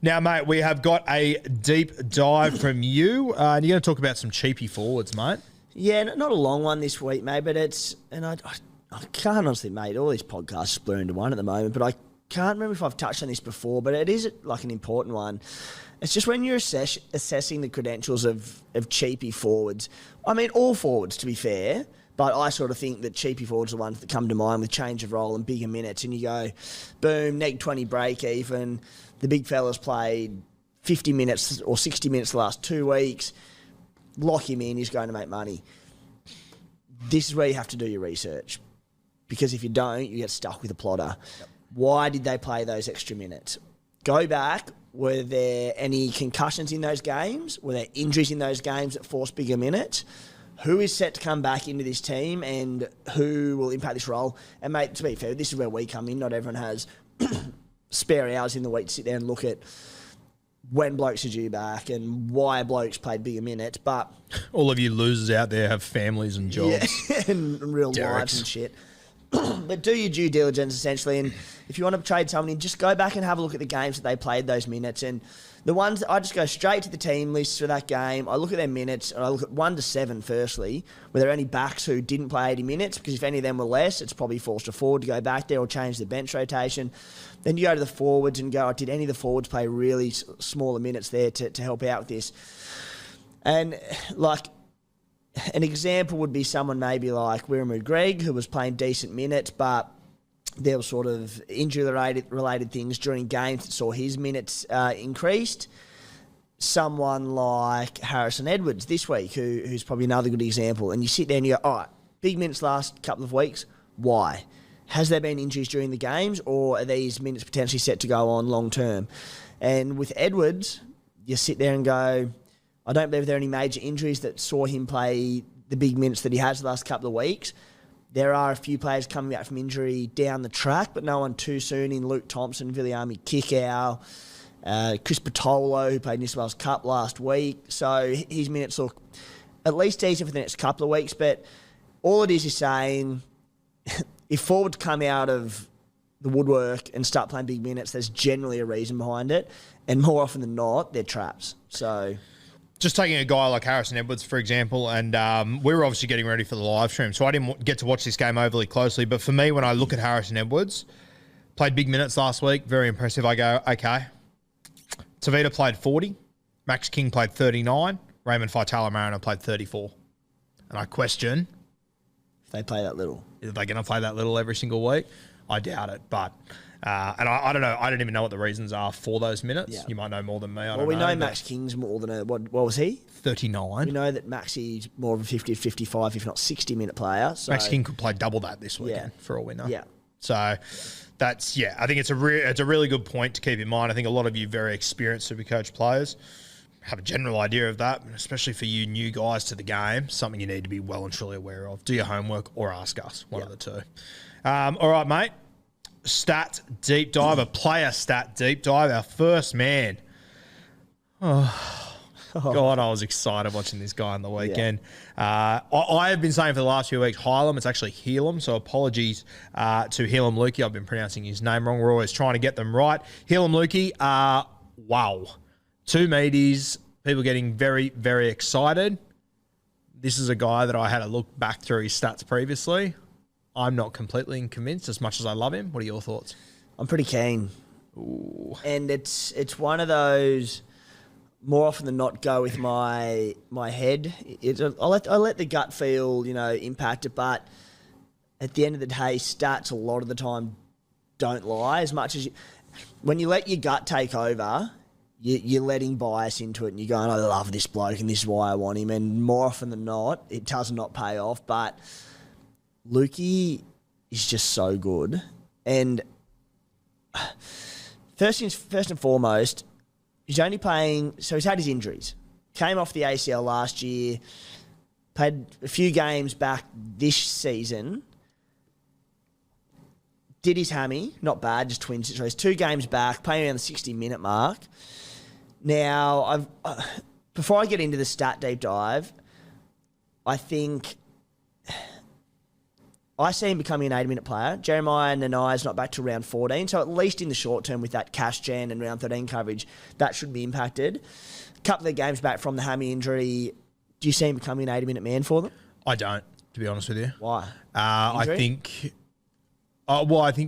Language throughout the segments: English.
Now, mate, we have got a deep dive from you. And you're going to talk about some cheapy forwards, mate. Yeah, not a long one this week, mate, but I can't honestly, mate, all these podcasts blur into one at the moment, but I can't remember if I've touched on this before, but it is like an important one. It's just when you're assessing the credentials of cheapy forwards. I mean, all forwards, to be fair, but I sort of think that cheapy forwards are the ones that come to mind with change of role and bigger minutes, and you go, boom, neg 20 break even. The big fella's played 50 minutes or 60 minutes the last 2 weeks. Lock him in, he's going to make money. This is where you have to do your research, because if you don't, you get stuck with a plotter. Yep. Why did they play those extra minutes? Go back. Were there any concussions in those games? Were there injuries in those games that forced bigger minutes? Who is set to come back into this team and who will impact this role? And, mate, to be fair, this is where we come in. Not everyone has spare hours in the week to sit there and look at when blokes are due back and why blokes played bigger minutes. But all of you losers out there have families and jobs. Yeah, and real lives and shit. But do your due diligence, essentially, and if you want to trade somebody, just go back and have a look at the games that they played those minutes. And the ones that I just go straight to the team list for that game. I look at their minutes, and I look at 1 to 7 firstly. Were there any backs who didn't play 80 minutes? Because if any of them were less, it's probably forced a forward to go back there or change the bench rotation. Then you go to the forwards and go, oh, did any of the forwards play really smaller minutes there to help out with this? And, like, an example would be someone maybe like Wiramu Greg, who was playing decent minutes, but there were sort of injury-related things during games that saw his minutes increased. Someone like Harrison Edwards this week, who's probably another good example. And you sit there and you go, all right, big minutes last couple of weeks. Why? Has there been injuries during the games, or are these minutes potentially set to go on long-term? And with Edwards, you sit there and go, I don't believe there are any major injuries that saw him play the big minutes that he has the last couple of weeks. There are a few players coming back from injury down the track, but no one too soon in Luke Thompson, Viliami Kikau, Chris Patolo, who played New South Wales Cup last week. So his minutes look at least decent for the next couple of weeks. But all it is saying, if forwards come out of the woodwork and start playing big minutes, there's generally a reason behind it. And more often than not, they're traps. So just taking a guy like Harrison Edwards, for example, and we were obviously getting ready for the live stream, so I didn't get to watch this game overly closely. But for me, when I look at Harrison Edwards, played big minutes last week, very impressive. I go, okay. Tavita played 40. Max King played 39. Raymond Faitala-Mariner played 34. And I question, if they play that little, are they going to play that little every single week? I doubt it, but and I don't know. I don't even know what the reasons are for those minutes. Yeah. You might know more than me. We know Max King's more than what was he? 39. We know that Maxi's more of a 50 to 55, if not 60-minute player. So Max King could play double that this weekend for all we know. Yeah. So that's, I think it's a really good point to keep in mind. I think a lot of you very experienced Supercoach players have a general idea of that, especially for you new guys to the game, something you need to be well and truly aware of. Do your homework or ask us, one of the two. All right, mate. Stat deep dive, a player stat deep dive. Our first man. God, I was excited watching this guy on the weekend. I have been saying for the last few weeks, Hylam. It's actually Helam, so apologies to Helam Luki. I've been pronouncing his name wrong. We're always trying to get them right. Helam Luki, wow. 2 meaties, people getting very, very excited. This is a guy that I had a look back through his stats previously. I'm not completely convinced as much as I love him. What are your thoughts? I'm pretty keen. Ooh. And it's one of those, more often than not, go with my head. I'll let the gut feel, impact it, but at the end of the day, stats a lot of the time don't lie as much as when you let your gut take over, you're letting bias into it and you're going, I love this bloke and this is why I want him. And more often than not, it does not pay off. But Luki is just so good. And first and foremost, he's only playing, so he's had his injuries. Came off the ACL last year, played a few games back this season. Did his hammy, not bad, just twin situations. 2 games back, playing around the 60-minute mark. Now, before I get into the stat deep dive, I think I see him becoming an 80-minute player. Jeremiah Nanai's not back till round 14, so at least in the short term with that cash gen and round 13 coverage, that should be impacted. A couple of games back from the hammy injury, do you see him becoming an 80-minute man for them? I don't, to be honest with you. Why? I think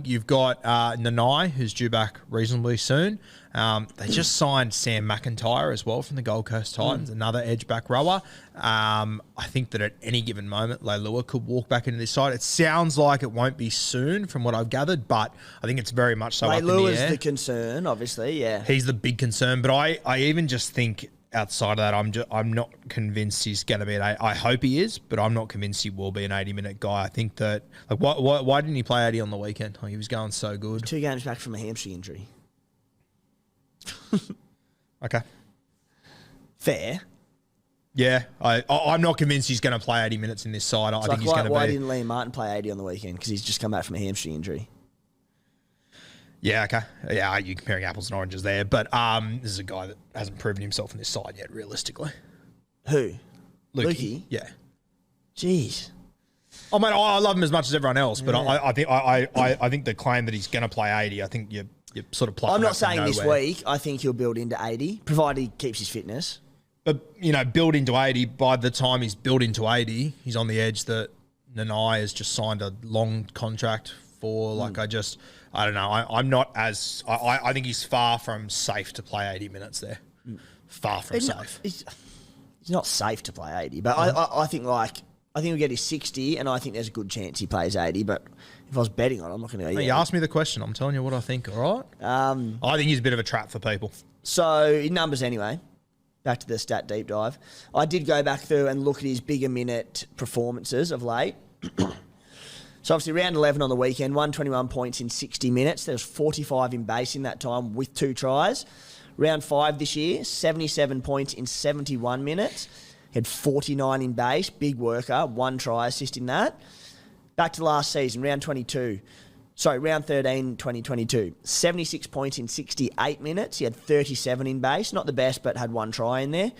you've got Nanai, who's due back reasonably soon. They just signed Sam McIntyre as well from the Gold Coast Titans, another edge back rower. I think that at any given moment, Leilua could walk back into this side. It sounds like it won't be soon from what I've gathered, but I think it's very much so up in the air. Leilua's the concern, obviously, yeah. He's the big concern, but I even just think outside of that, I'm not convinced he's going to be I hope he is, but I'm not convinced he will be an 80-minute guy. I think that why didn't he play 80 on the weekend? He was going so good. 2 games back from a hamstring injury. Okay. Fair. Yeah, I'm not convinced he's going to play 80 minutes in this side. I think he's going to be. Why didn't Liam Martin play 80 on the weekend? Because he's just come back from a hamstring injury. Yeah, okay. Yeah, you're comparing apples and oranges there. But this is a guy that hasn't proven himself in this side yet, realistically. Who? Luki? Yeah. Jeez. I mean, I love him as much as everyone else, but I think the claim that he's going to play 80, I think you're sort of plucking. I'm not saying this week. I think he'll build into 80, provided he keeps his fitness. But, build into 80, by the time he's built into 80, he's on the edge that Nanai has just signed a long contract for. I don't know. I'm not as... I think he's far from safe to play 80 minutes there. Far from safe. He's not safe to play 80, but I think he'll get his 60, and I think there's a good chance he plays 80, but if I was betting on it, I'm not going to go, You asked me the question. I'm telling you what I think, all right? I think he's a bit of a trap for people. So, in numbers anyway, back to the stat deep dive, I did go back through and look at his bigger minute performances of late. So obviously round 11 on the weekend, 121 points in 60 minutes. There was 45 in base in that time with 2 tries. Round 5 this year, 77 points in 71 minutes. He had 49 in base, big worker, 1 try assist in that. Back to last season, round 13, 2022. 76 points in 68 minutes. He had 37 in base, not the best, but had 1 try in there.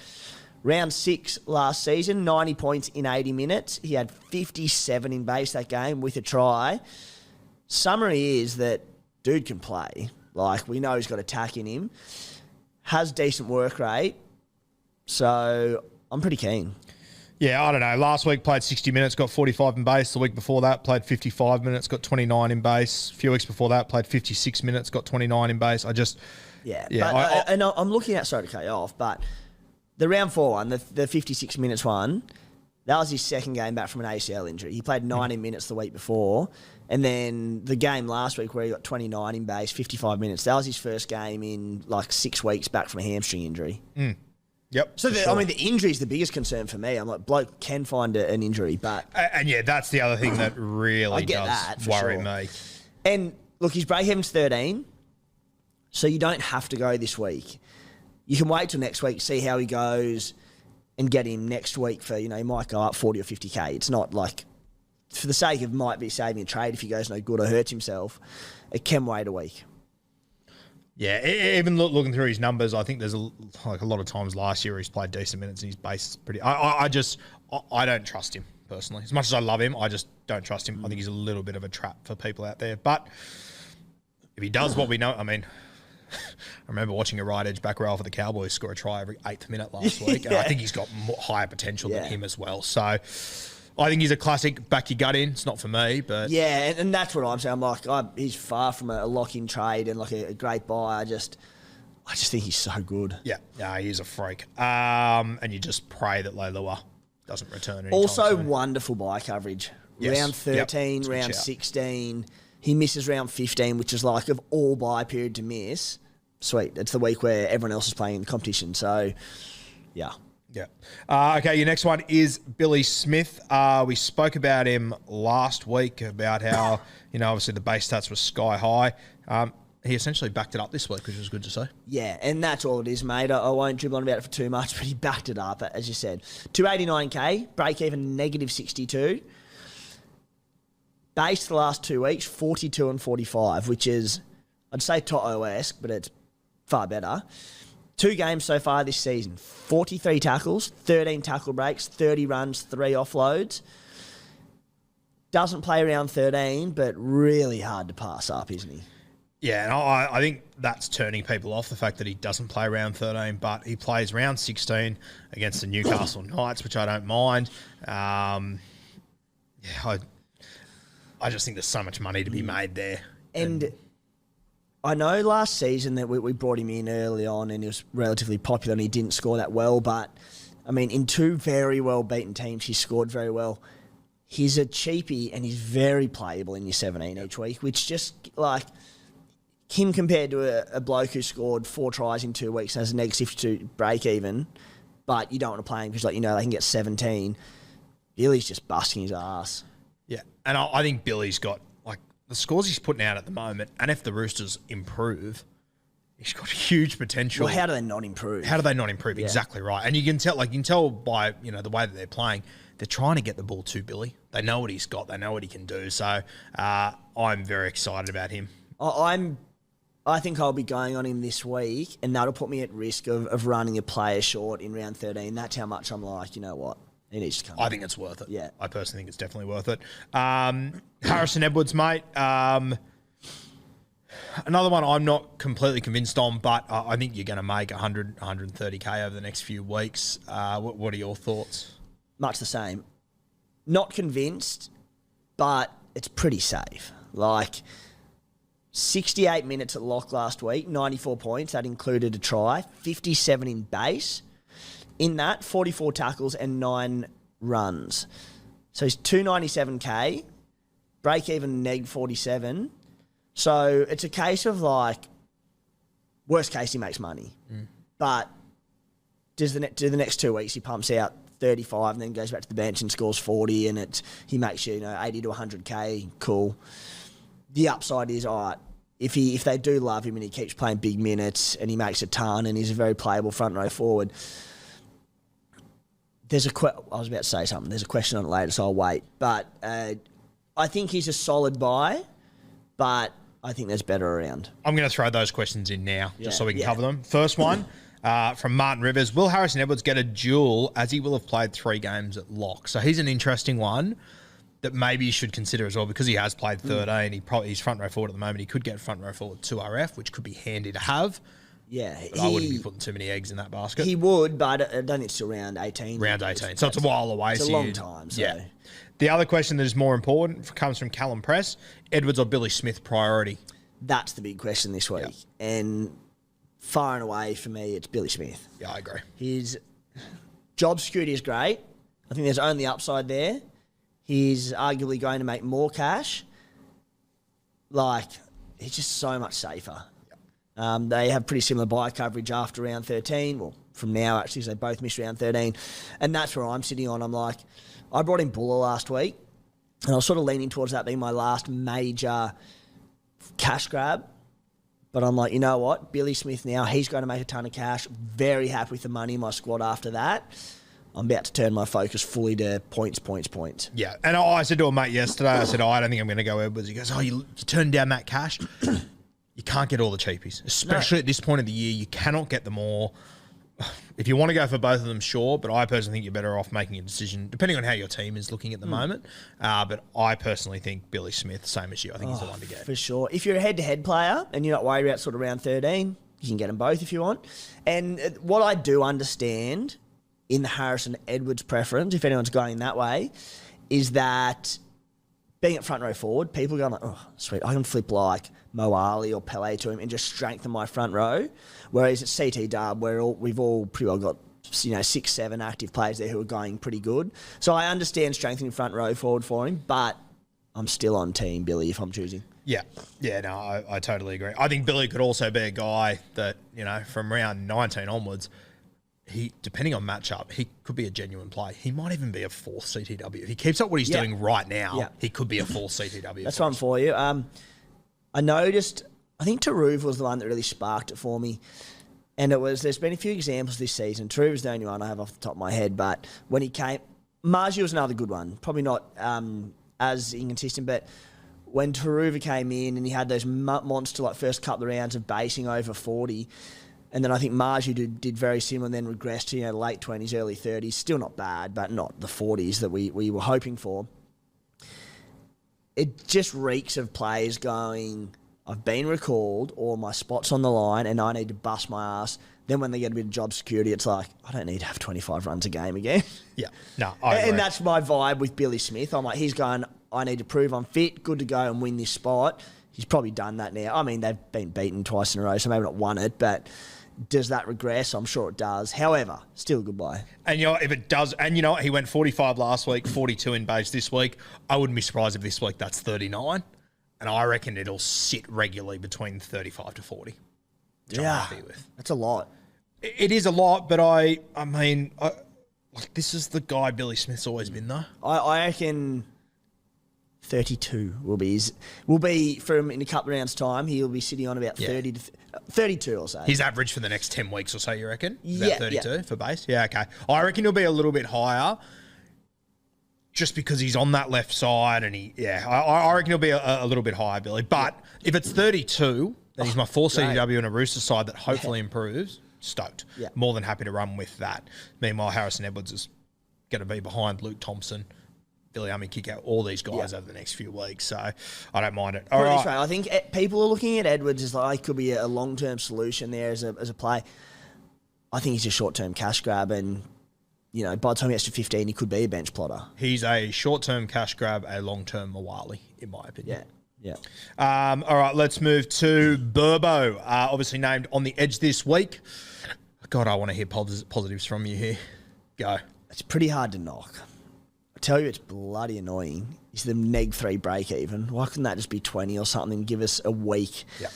Round 6 last season, 90 points in 80 minutes. He had 57 in base that game with a try. Summary is that dude can play. We know he's got attack in him. Has decent work rate. So I'm pretty keen. Yeah, I don't know. Last week played 60 minutes, got 45 in base. The week before that played 55 minutes, got 29 in base. A few weeks before that played 56 minutes, got 29 in base. I'm looking at, sorry to cut you off, but the round 4 one, the 56 minutes one, that was his second game back from an ACL injury. He played 90 minutes the week before. And then the game last week where he got 29 in base, 55 minutes, that was his first game in 6 weeks back from a hamstring injury. Yep. So, the injury is the biggest concern for me. I'm like, bloke can find an injury, but... And that's the other thing that really does worry me. And, look, his Breakevens 13, so you don't have to go this week. You can wait till next week, see how he goes, and get him next week for, he might go up 40 or 50K. It's not for the sake of might be saving a trade if he goes no good or hurts himself. It can wait a week. Yeah, even looking through his numbers, I think there's a lot of times last year where he's played decent minutes and his base is pretty... I don't trust him, personally. As much as I love him, I just don't trust him. I think he's a little bit of a trap for people out there. But if he does what we know... I remember watching a right edge back row for the Cowboys score a try every 8th minute last week. And I think he's got higher potential than him as well. So I think he's a classic back your gut in. It's not for me, but... Yeah, and that's what I'm saying. He's far from a lock-in trade and a great buy. I just think he's so good. Yeah, he is a freak. And you just pray that Leilua doesn't return anytime Also, soon. Wonderful buy coverage. Yes. Round 13, round 16. He misses round 15, which is of all buy period to miss. Sweet. It's the week where everyone else is playing in the competition. So, yeah. Yeah. Okay, your next one is Billy Smith. We spoke about him last week about how, obviously the base stats were sky high. He essentially backed it up this week, which was good to see. Yeah, and that's all it is, mate. I won't dribble on about it for too much, but he backed it up, as you said. 289K, break even -62. Base the last 2 weeks, 42 and 45, which is, I'd say Toto-esque, but it's far better. 2 games so far this season, 43 tackles, 13 tackle breaks, 30 runs, 3 offloads. doesn't play round 13, but really hard to pass up, isn't he? Yeah, and I think that's turning people off, the fact that he doesn't play round 13, but he plays round 16 against the Newcastle Knights, which I don't mind. I just think there's so much money to be made there. And I know last season that we brought him in early on and he was relatively popular and he didn't score that well, but, I mean, in two very well-beaten teams, he scored very well. He's a cheapie and he's very playable in your 17 each week, which just, like... him compared to a bloke who scored 4 tries in 2 weeks and has a -52 break even, but you don't want to play him because, like, you know, they can get 17. Billy's just busting his ass. Yeah, and I think Billy's got, like, the scores he's putting out at the moment, and if the Roosters improve, he's got huge potential. Well, how do they not improve? How do they not improve? Yeah. Exactly right. And you can tell by, you know, the way that they're playing, they're trying to get the ball to Billy. They know what he's got. They know what he can do. So I'm very excited about him. I think I'll be going on him this week, and that'll put me at risk of running a player short in round 13. That's how much I'm like, you know what? He needs to come. I think it's worth it. Yeah. I personally think it's definitely worth it. Harrison Edwards, mate. Another one I'm not completely convinced on, but I think you're going to make 100, 130K over the next few weeks. What are your thoughts? Much the same. Not convinced, but it's pretty safe. Like... 68 minutes at lock last week, 94 points. That included a try, 57 in base. In that, 44 tackles and 9 runs. So he's 297K, break even neg 47. So it's a case of, like, worst case he makes money. But do the next 2 weeks he pumps out 35 and then goes back to the bench and scores 40 and he makes you, 80 to 100K, cool. The upside is, all right, if they do love him and he keeps playing big minutes and he makes a ton and he's a very playable front row forward, I was about to say something. There's a question on it later, so I'll wait. But I think he's a solid buy, but I think there's better around. I'm going to throw those questions in now just so we can cover them. First one from Martin Rivers. Will Harrison Edwards get a duel as he will have played 3 games at lock? So he's an interesting one that maybe you should consider as well, because he has played 13. He's front row forward at the moment. He could get front row forward 2RF, which could be handy to have. Yeah. But I wouldn't be putting too many eggs in that basket. He would, but I don't think it's till round 18. Round 18. So it's a while away. It's a long time. So. Yeah. The other question that is more important comes from Callum Press. Edwards or Billy Smith priority? That's the big question this week. Yep. And far and away for me, it's Billy Smith. Yeah, I agree. His job security is great. I think there's only upside there. He's arguably going to make more cash. Like, he's just so much safer. Yep. They have pretty similar buy coverage after round 13. Well, from now, actually, so they both missed round 13. And that's where I'm sitting on. I'm like, I brought in Buller last week, and I was sort of leaning towards that being my last major cash grab. But I'm like, you know what? Billy Smith now, he's going to make a ton of cash. Very happy with the money in my squad after that. I'm about to turn my focus fully to points. Yeah, and I said to a mate yesterday, I said, I don't think I'm going to go Edwards. He goes, you turned down that cash? You can't get all the cheapies, especially at this point of the year. You cannot get them all. If you want to go for both of them, sure, but I personally think you're better off making a decision, depending on how your team is looking at the moment. But I personally think Billy Smith, same as you, I think he's the one to get. For sure. If you're a head-to-head player and you're not worried about sort of round 13, you can get them both if you want. And what I do understand in the Harrison Edwards preference, if anyone's going that way, is that being at front row forward, people are going like, oh, sweet, I can flip like Mo Ali or Pele to him and just strengthen my front row. Whereas at CT Dub, we've all pretty well got 6, 7 active players there who are going pretty good. So I understand strengthening front row forward for him, but I'm still on team Billy if I'm choosing. Yeah, no, I totally agree. I think Billy could also be a guy that, from round 19 onwards, he, depending on matchup, he could be a genuine play. He might even be a 4th CTW. If he keeps up what he's doing right now, he could be a 4th CTW. That's one for you. I noticed, I think Taruv was the one that really sparked it for me. And there's been a few examples this season. Taruv was the only one I have off the top of my head, but when he came, Margie was another good one. Probably not as inconsistent, but when Taruva came in and he had those monster first couple of rounds of basing over 40, and then I think Margie did very similar and then regressed to late 20s, early 30s. Still not bad, but not the 40s that we were hoping for. it just reeks of players going, I've been recalled or my spot's on the line and I need to bust my ass. Then when they get a bit of job security, it's like, I don't need to have 25 runs a game again. Yeah. No, I agree. And that's my vibe with Billy Smith. I'm like, he's going, I need to prove I'm fit, good to go and win this spot. He's probably done that now. I mean, they've been beaten twice in a row, so maybe not won it, but does that regress? I'm sure it does. However, still goodbye. And if it does, and he went 45 last week, 42 in base this week. I wouldn't be surprised if this week that's 39. And I reckon it'll sit regularly between 35 to 40. Yeah, I'm happy with. That's a lot. It is a lot, but I mean, this is the guy Billy Smith's always been, though. I reckon 32 will be from in a couple of rounds' time. He'll be sitting on about 30 to 32 or so. His average for the next 10 weeks or so, you reckon? About 32 for base? Yeah, okay. I reckon he'll be a little bit higher just because he's on that left side and I reckon he'll be a little bit higher, Billy. But if it's 32, then he's my 4 CDW and a Rooster side that hopefully improves. Stoked. Yeah. More than happy to run with that. Meanwhile, Harrison Edwards is going to be behind Luke Thompson, Billy Ummy kick out all these guys over the next few weeks. So I don't mind it. All right. I think people are looking at Edwards as like could be a long-term solution there as a play. I think he's a short-term cash grab and, by the time he gets to 15, he could be a bench plotter. He's a short-term cash grab, a long-term Mawali, in my opinion. Yeah. Yeah. All right, let's move to Burbo. Obviously named on the edge this week. God, I want to hear positives from you here. Go. It's pretty hard to knock. I tell you, it's bloody annoying. Is the neg 3 break even? Why couldn't that just be 20 or something and give us a week? Yeah.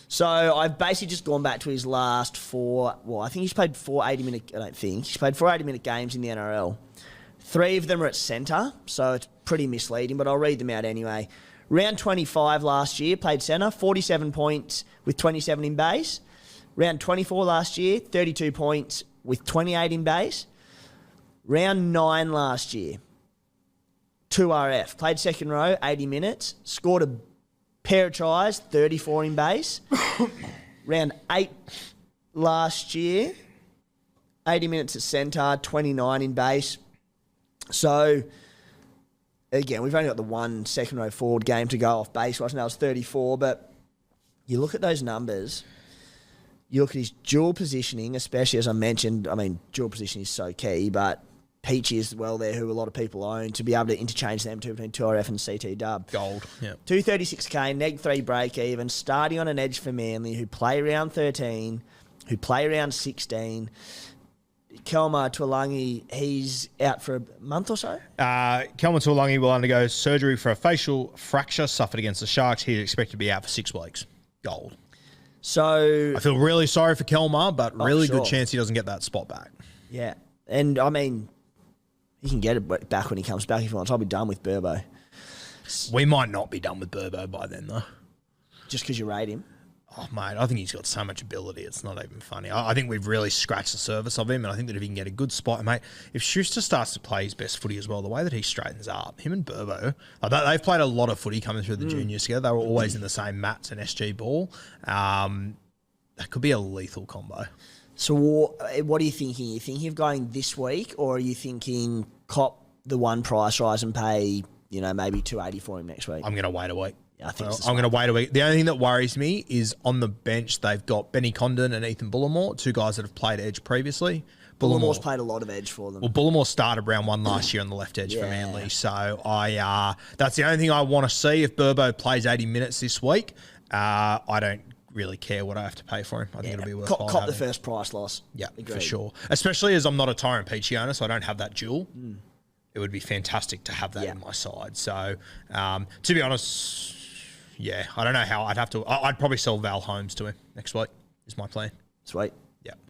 So I've basically just gone back to his last 4. Well, I think he's played 4 80-minute. I don't think he's played 4 80-minute games in the NRL. 3 of them are at centre, so it's pretty misleading. But I'll read them out anyway. Round 25 last year, played centre, 47 points with 27 in base. Round 24 last year, 32 points with 28 in base. Round 9 last year, 2 RF. Played second row, 80 minutes. Scored a pair of tries, 34 in base. Round 8 last year, 80 minutes at centre, 29 in base. So, again, we've only got the 1 second row forward game to go off base. That was 34, but you look at those numbers, you look at his dual positioning, especially as I mentioned, dual positioning is so key, but Peachy as well there, who a lot of people own, to be able to interchange them between 2RF and CT dub. Gold, yeah. 236k, neg 3 break even, starting on an edge for Manly, who play round 13, who play round 16. Kelma Tuolangi, he's out for a month or so? Kelma Tuolangi will undergo surgery for a facial fracture suffered against the Sharks. He's expected to be out for 6 weeks. Gold. So I feel really sorry for Kelma, but really good chance he doesn't get that spot back. Yeah. And, he can get it back when he comes back if he wants. I'll be done with Burbo. We might not be done with Burbo by then, though. Just because you rate him? Oh, mate, I think he's got so much ability, it's not even funny. I think we've really scratched the surface of him, and I think that if he can get a good spot, mate, if Schuster starts to play his best footy as well, the way that he straightens up, him and Burbo, they've played a lot of footy coming through the juniors together. They were always in the same mats and SG ball. That could be a lethal combo. So what are you thinking? Are you thinking of going this week, or are you thinking cop the 1 price rise and pay, maybe $280 for him next week? I'm going to wait a week. Yeah, I think I'm going to wait a week. The only thing that worries me is on the bench, they've got Benny Condon and Ethan Bullimore, 2 guys that have played edge previously. Bullimore's played a lot of edge for them. Well, Bullimore started round 1 last year on the left edge for Manly. So that's the only thing I want to see. If Burbo plays 80 minutes this week, I don't really care what I have to pay for him. I think it'll be worthwhile. Cop the first price loss. Yeah, for sure. Especially as I'm not a Tyrone Peachy owner, so I don't have that duel. It would be fantastic to have that in my side. So, to be honest, I don't know how I'd probably sell Val Holmes to him next week, is my plan. Sweet. Yeah.